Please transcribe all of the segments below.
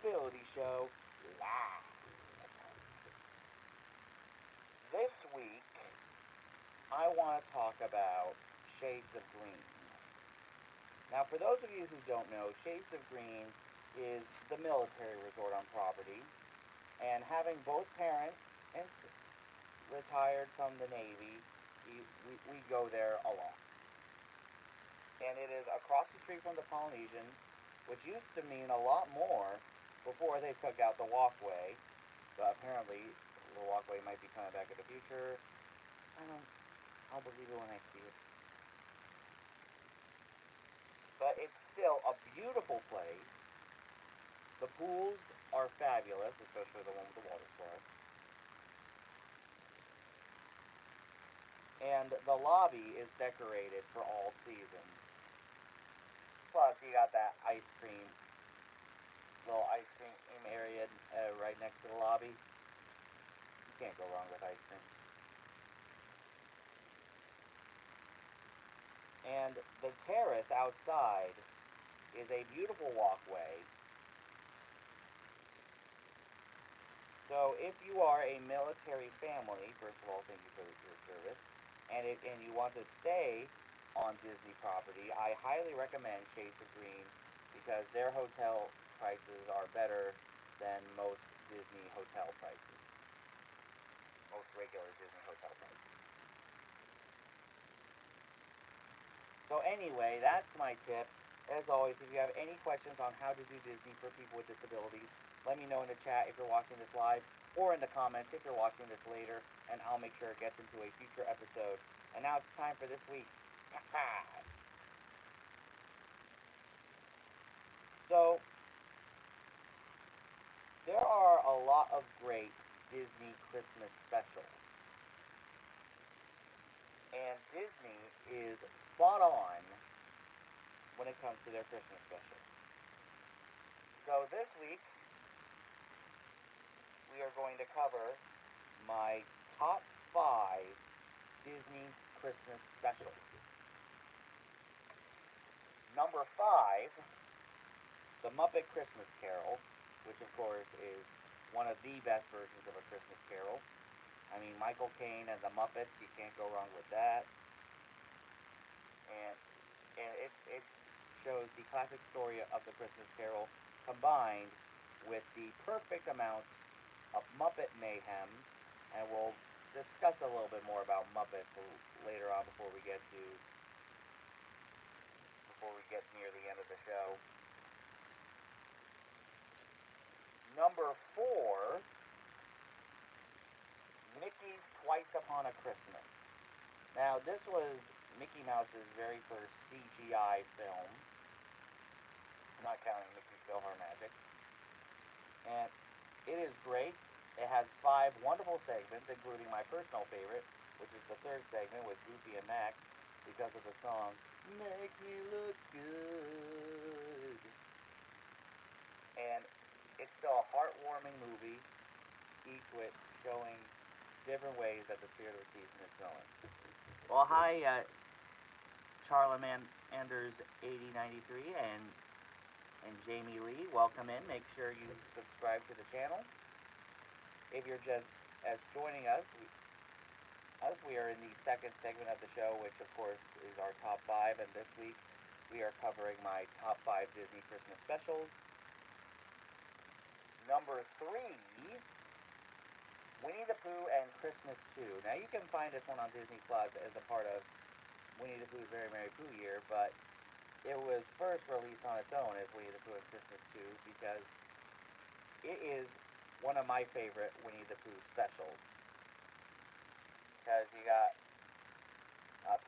Disability Show live. This week, I want to talk about Shades of Green. Now, for those of you who don't know, Shades of Green is the military resort on property, and having both parents and retired from the Navy, we go there a lot. And it is across the street from the Polynesian, which used to mean a lot more before they took out the walkway. But apparently, the walkway might be coming back in the future. I'll believe it when I see it. But it's still a beautiful place. The pools are fabulous, especially the one with the water slide. And the lobby is decorated for all seasons. Plus, you got that little ice cream area right next to the lobby. You can't go wrong with ice cream. And the terrace outside is a beautiful walkway. So if you are a military family, first of all, thank you for your service, and you want to stay on Disney property, I highly recommend Shades of Green because their hotel prices are better than most Disney hotel prices. Most regular Disney hotel prices. So anyway, that's my tip. As always, if you have any questions on how to do Disney for people with disabilities, let me know in the chat if you're watching this live, or in the comments if you're watching this later, and I'll make sure it gets into a future episode. And now it's time for this week's Top 5. So, there are a lot of great Disney Christmas specials. And Disney is spot on when it comes to their Christmas specials. So this week, we are going to cover my top 5 Disney Christmas specials. Number 5, The Muppet Christmas Carol, which of course is one of the best versions of A Christmas Carol. I mean, Michael Caine and the Muppets, you can't go wrong with that. And it shows the classic story of the Christmas Carol combined with the perfect amount of Muppet mayhem, and we'll discuss a little bit more about Muppets later on before we get near the end of the show. Number 4, Mickey's Twice Upon a Christmas. Now, this was Mickey Mouse's very first CGI film, not counting Mickey's PhilharMagic. And it is great. It has 5 wonderful segments, including my personal favorite, which is the 3rd segment with Goofy and Max, because of the song, Make Me Look Good. And it's still a heartwarming movie, each with showing different ways that the spirit of the season is going. Well, hi, Charlamanders 8093 and Jamie Lee. Welcome in. Make sure you subscribe to the channel. If you're just joining us, we are in the 2nd segment of the show, which of course is our top 5, and this week we are covering my top 5 Disney Christmas specials. Number 3, Winnie the Pooh and Christmas 2. Now you can find this one on Disney Plus as a part of Winnie the Pooh's Very Merry Pooh Year, but it was first released on its own as Winnie the Pooh and Christmas 2 because it is one of my favorite Winnie the Pooh specials. Because you got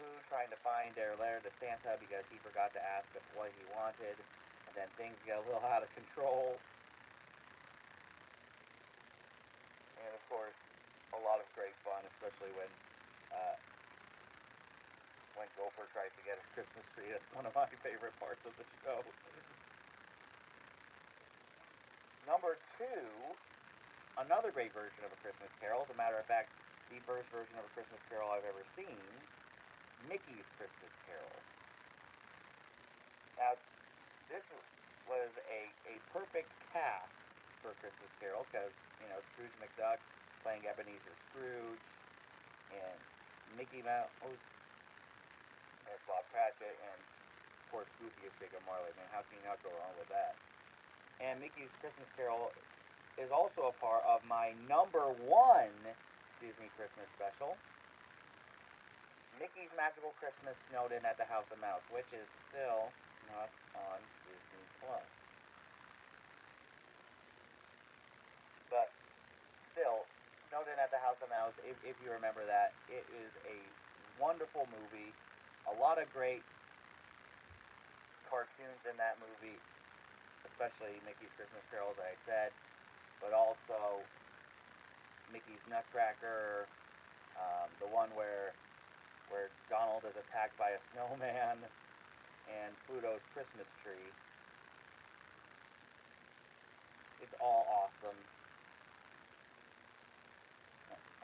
Pooh trying to find their letter to Santa because he forgot to ask him what he wanted, and then things get a little out of control. And of course, a lot of great fun, especially when Gopher tries to get his Christmas tree. That's one of my favorite parts of the show. Number 2, another great version of A Christmas Carol. As a matter of fact, the first version of A Christmas Carol I've ever seen, Mickey's Christmas Carol. Now, this was a perfect cast for A Christmas Carol because, Scrooge McDuck playing Ebenezer Scrooge, and Mickey Mouse, and Bob Cratchit, and of course Goofy as Jacob Marley. Man, how can you not go wrong with that? And Mickey's Christmas Carol is also a part of my #1 Disney Christmas special, Mickey's Magical Christmas Snowed In at the House of Mouse, which is still not on Disney Plus. But still, Snowed In at the House of Mouse, if you remember that, it is a wonderful movie. A lot of great cartoons in that movie, especially Mickey's Christmas Carol, as I said, but also Mickey's Nutcracker, the one where Donald is attacked by a snowman, and Pluto's Christmas tree. It's all awesome.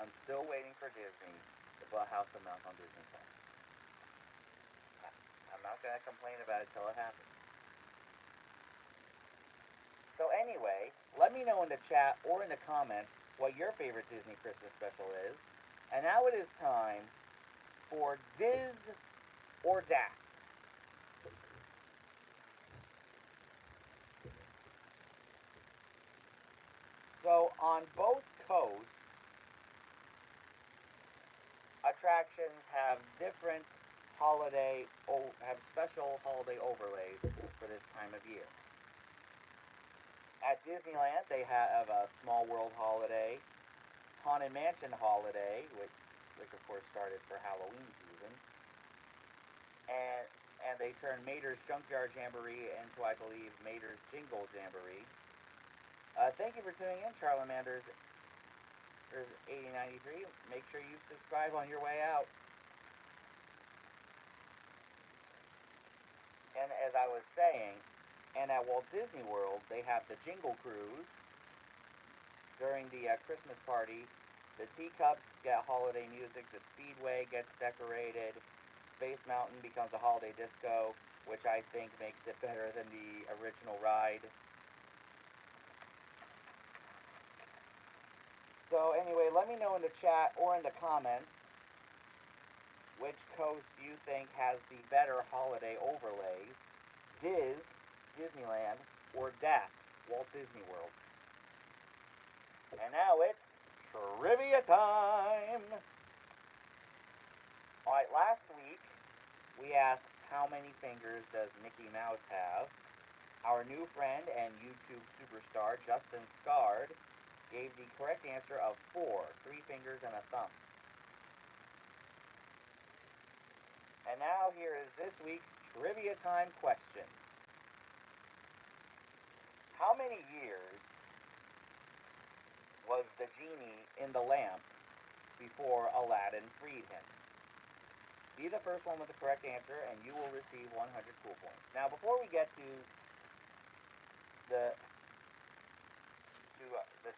I'm still waiting for Disney to put House of Mouse on Disney Plus. I'm not going to complain about it till it happens. So anyway, let me know in the chat or in the comments what your favorite Disney Christmas special is. And now it is time for Diz or Dat. So on both coasts, attractions have different have special holiday overlays for this time of year. At Disneyland, they have a Small World holiday, Haunted Mansion holiday, which of course started for Halloween season, and they turned Mater's Junkyard Jamboree into, I believe, Mater's Jingle Jamboree. Thank you for tuning in, Charlamanders. There's 8093. Make sure you subscribe on your way out. And as I was saying, and at Walt Disney World, they have the Jingle Cruise. During the Christmas party, the teacups get holiday music, the Speedway gets decorated, Space Mountain becomes a holiday disco, which I think makes it better than the original ride. So anyway, let me know in the chat or in the comments which coast you think has the better holiday overlays, Diz, Disneyland, or DAT, Walt Disney World. And now it's trivia time! Alright, last week we asked how many fingers does Mickey Mouse have. Our new friend and YouTube superstar, Justin Scard, gave the correct answer of 4, 3 fingers and a thumb. And now here is this week's trivia time question. How many years was the genie in the lamp before Aladdin freed him? Be the first one with the correct answer, and you will receive 100 cool points. Now, before we get to the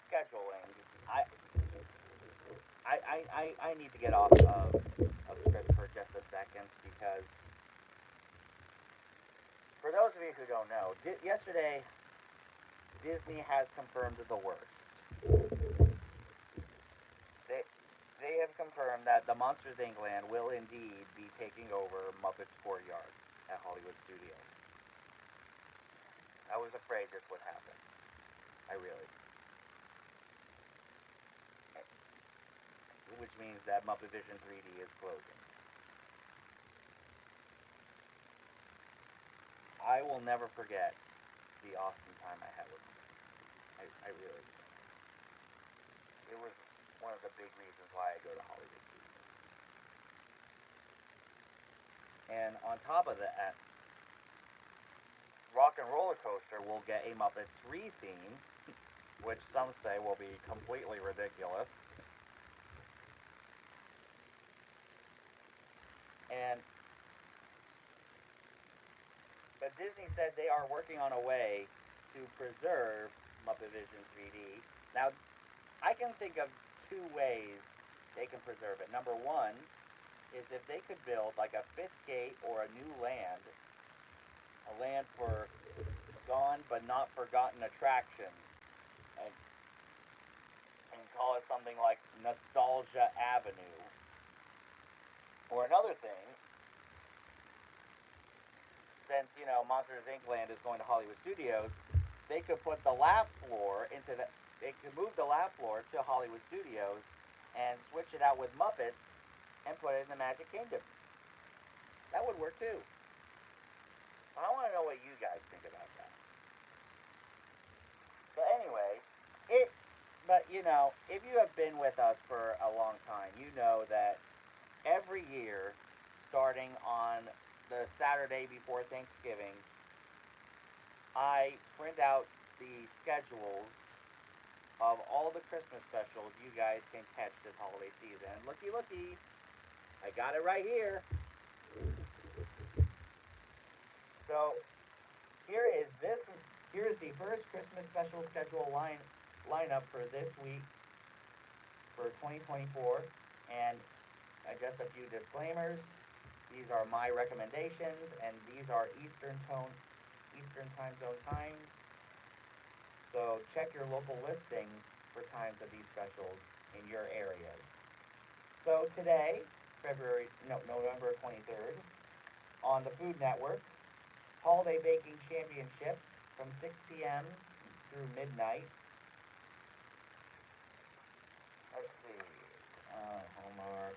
scheduling, I need to get off of script for just a second because for those of you who don't know, yesterday Disney has confirmed the worst. They have confirmed that the Monsters Inc. land will indeed be taking over Muppets Courtyard at Hollywood Studios. I was afraid this would happen. I really. Which means that Muppet Vision 3D is closing. I will never forget the awesome time I had with them. I really do. It was one of the big reasons why I go to Hollywood Studios. And on top of that, Rock and Roller Coaster will get a Muppets re-theme, which some say will be completely ridiculous. But Disney said they are working on a way to preserve Muppet Vision 3D. Now, I can think of 2 ways they can preserve it. Number one is if they could build like a 5th gate or a new land, a land for gone but not forgotten attractions, call it something like Nostalgia Avenue. Or another thing, since, Monsters Inc. Land is going to Hollywood Studios, they could put the laugh floor they could move the laugh floor to Hollywood Studios and switch it out with Muppets and put it in the Magic Kingdom. That would work too. I want to know what you guys think about that. But anyway, if you have been with us for a long time, you know that every year, starting on the Saturday before Thanksgiving, I print out the schedules of all the Christmas specials you guys can catch this holiday season. Looky, looky, I got it right here. So here is this. Here is the first Christmas special schedule lineup for this week for 2024, and just a few disclaimers. These are my recommendations, and these are Eastern Time Zone times. So check your local listings for times of these specials in your areas. So today, November 23rd, on the Food Network, Holiday Baking Championship from 6 p.m. through midnight. Let's see. Hallmark.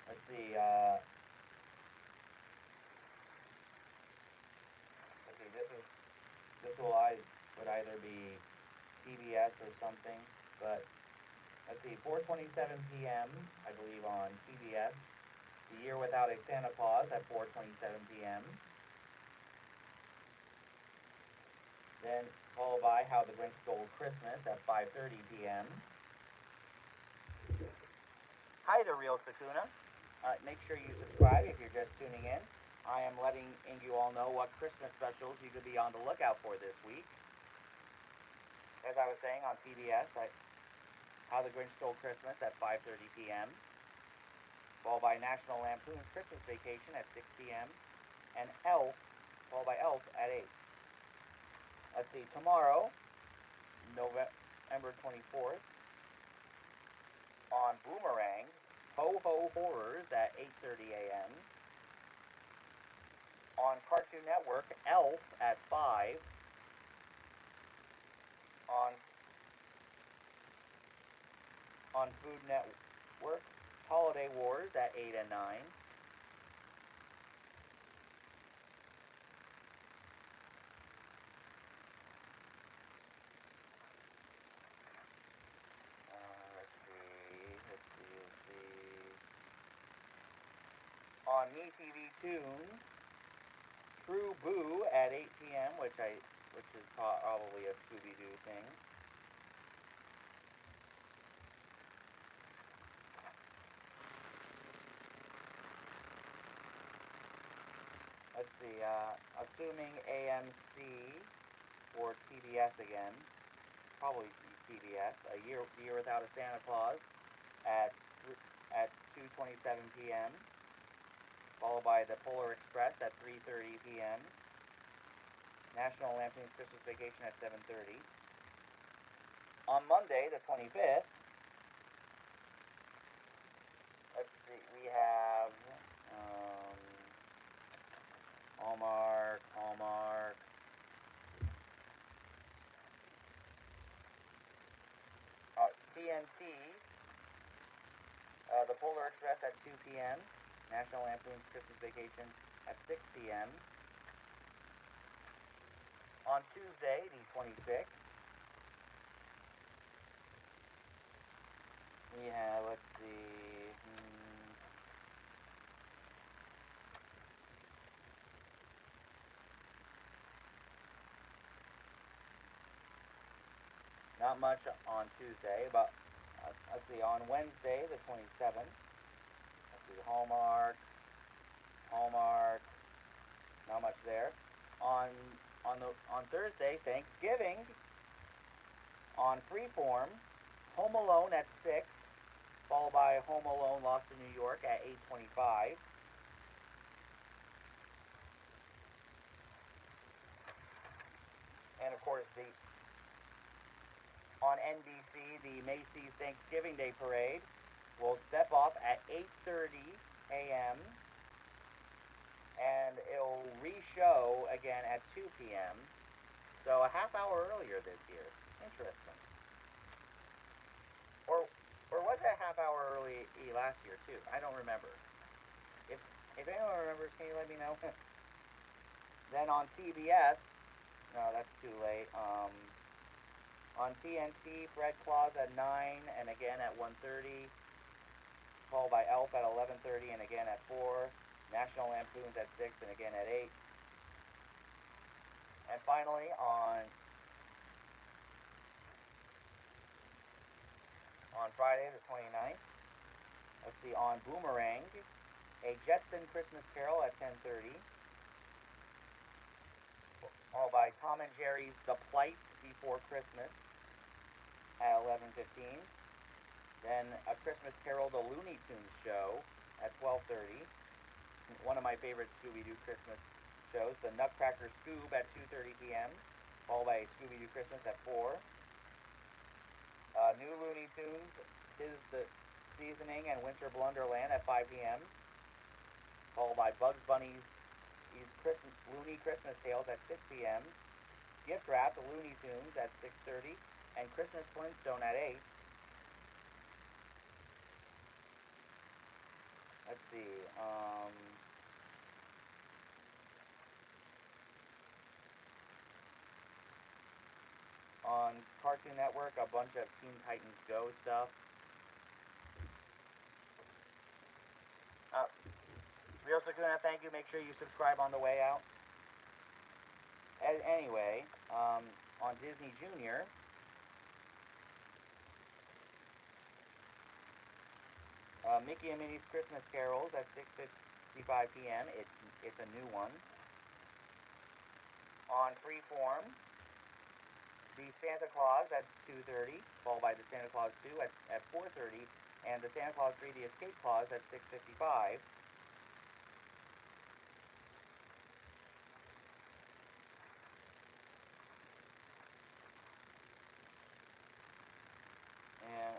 Let's see. Let's see. Would either be PBS or something, but let's see. 4:27 p.m. I believe on PBS. The Year Without a Santa Claus at 4:27 p.m. Then followed by How the Grinch Stole Christmas at 5:30 p.m. Hi there, Real Sakuna. Make sure you subscribe if you're just tuning in. I am letting you all know what Christmas specials you could be on the lookout for this week. As I was saying on PBS, How the Grinch Stole Christmas at 5:30 p.m. Followed by National Lampoon's Christmas Vacation at 6 p.m. and followed by Elf at 8. Let's see, tomorrow, November 24th, on Boomerang, Ho Ho Horrors at 8:30 a.m. On Cartoon Network, Elf at 5. On Food Network, Holiday Wars at 8 and 9. Let's see. On MeTV Tunes, True Boo at 8 p.m., which is probably a Scooby-Doo thing. Let's see, assuming AMC or TBS again, probably TBS, A Year Without a Santa Claus at 2:27 p.m., followed by The Polar Express at 3:30 p.m., National Lampoon's Christmas Vacation at 7:30. On Monday, the 25th, let's see, we have Hallmark. TNT, The Polar Express at 2 p.m., National Lampoon's Christmas Vacation at 6 p.m. On Tuesday, the 26th, we have, let's see, not much on Tuesday, but let's see, on Wednesday, the 27th, let's see, Hallmark, not much there. On Thursday, Thanksgiving, on Freeform, Home Alone at 6, followed by Home Alone Lost in New York at 8:25. And of course, on NBC, the Macy's Thanksgiving Day Parade will step off at 8:30 a.m. and it'll re-show again at 2 p.m. So a half hour earlier this year. Interesting. Or was it a half hour early last year too? I don't remember. If anyone remembers, can you let me know? Then on TBS, no, that's too late. On TNT, Fred Claus at 9 and again at 1:30. Followed by Elf at 11:30 and again at 4. National Lampoons at 6 and again at 8. And finally on Friday the 29th, let's see, on Boomerang, A Jetson Christmas Carol at 10:30. Followed by Tom and Jerry's The Plight Before Christmas at 11:15. Then A Christmas Carol, The Looney Tunes Show at 12:30. One of my favorite Scooby-Doo Christmas shows, The Nutcracker Scoob at 2:30 p.m. Followed by Scooby-Doo Christmas at 4. New Looney Tunes, Tis the Seasoning and Winter Blunderland at 5 p.m. Followed by Bugs Bunny's Looney Christmas Tales at 6 p.m. Gift Wrap, The Looney Tunes at 6:30. And Christmas Flintstone at 8. Let's see. On Cartoon Network, a bunch of Teen Titans Go stuff. Real Sakuna, thank you. Make sure you subscribe on the way out. Anyway, on Disney Junior, Mickey and Minnie's Christmas Carols at 6:55 p.m. It's a new one. On Freeform, The Santa Claus at 2:30, followed by The Santa Claus 2 at 4:30, and The Santa Claus 3: The Escape Clause at 6:55. And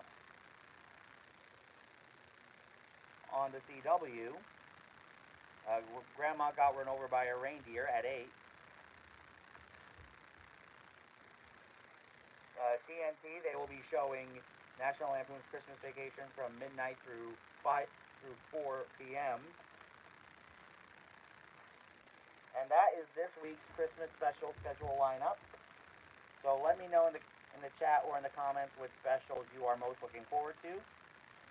on the CW, Grandma Got Run Over by a Reindeer at 8. TNT, they will be showing National Lampoon's Christmas Vacation from midnight through 4 p.m. And that is this week's Christmas special schedule lineup. So let me know in the chat or in the comments which specials you are most looking forward to.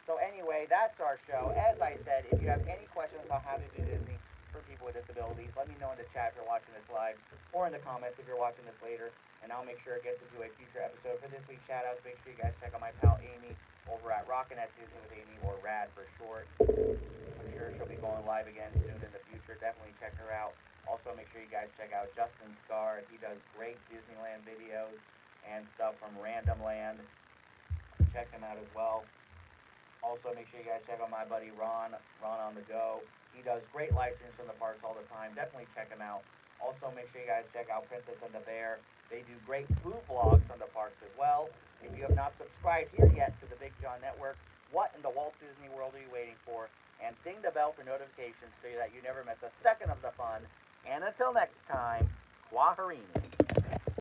So anyway, that's our show. As I said, if you have any questions on how to do Disney for people with disabilities, let me know in the chat if you're watching this live, or in the comments if you're watching this later, and I'll make sure it gets into a future episode. For this week's shoutouts, make sure you guys check out my pal Amy over at Rockin' at Disney with Amy, or RAD for short. I'm sure she'll be going live again soon in the future. Definitely check her out. Also, make sure you guys check out Justin Scar. He does great Disneyland videos and stuff from Random Land. Check him out as well. Also, make sure you guys check out my buddy Ron on the Go. He does great live streams from the parks all the time. Definitely check him out. Also, make sure you guys check out Princess and the Bear. They do great food vlogs from the parks as well. If you have not subscribed here yet to the Big John Network, what in the Walt Disney World are you waiting for? And ding the bell for notifications so that you never miss a second of the fun. And until next time, Kwaherini.